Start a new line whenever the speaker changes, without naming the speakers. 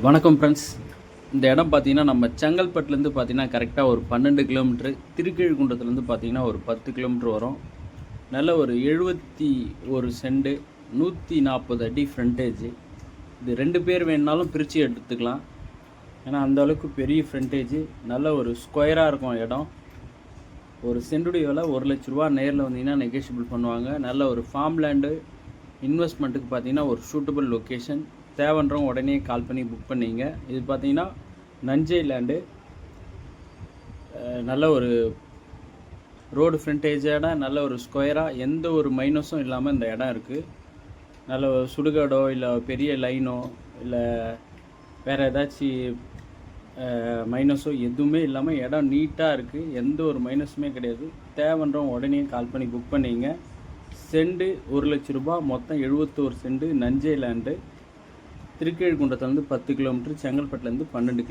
வணக்கம் ஃப்ரெண்ட்ஸ். இந்த இடம் பார்த்தீங்கன்னா நம்ம செங்கல்பட்டுலேருந்து பார்த்தீங்கன்னா கரெக்டாக ஒரு 12 கிலோமீட்ரு, திருக்கீழ்குன்றத்துலேருந்து பார்த்தீங்கன்னா ஒரு 10 கிலோமீட்ரு வரும். நல்ல ஒரு 71 சென்ட் 140 அடி ஃப்ரண்டேஜ். இது 2 பேர் வேணுனாலும் பிரித்து எடுத்துக்கலாம். ஏன்னா அந்த அளவுக்கு பெரிய ஃப்ரண்டேஜ். நல்ல ஒரு ஸ்கொயராக இருக்கும் இடம். ஒரு சென்டுடைய விலை 1 லட்ச ரூபா. நேரில் வந்தீங்கன்னா நெகோஷியபிள் பண்ணுவாங்க. நல்ல ஒரு ஃபார்ம் லேண்டு இன்வெஸ்ட்மெண்ட்டுக்கு பார்த்தீங்கன்னா ஒரு சூட்டபிள் லொக்கேஷன். தேவைன்றவங்க உடனே கால் பண்ணி புக் பண்ணிங்க. இது பார்த்தீங்கன்னா நஞ்சை லேண்டு. நல்ல ஒரு ரோடு ஃப்ரண்டேஜோட நல்ல ஒரு ஸ்கொயராக எந்த ஒரு மைனஸும் இல்லாமல் இந்த இடம் இருக்குது. நல்ல சுடுகாடோ இல்லை பெரிய லைனோ இல்லை வேறு ஏதாச்சும் மைனஸோ எதுவுமே இல்லாமல் இடம் நீட்டாக இருக்குது. எந்த ஒரு மைனஸுமே கிடையாது. தேவைன்றவங்க உடனே கால் பண்ணி புக் பண்ணிங்க. சென்டு 1 லட்ச ரூபா. மொத்தம் 71 சென்ட் நஞ்சை லேண்டு. திருக்கீழ்குன்றத்துலேருந்து 10 கிலோமீட்டர், செங்கல்பட்டுலேருந்து 12 கிலோமீட்டர்.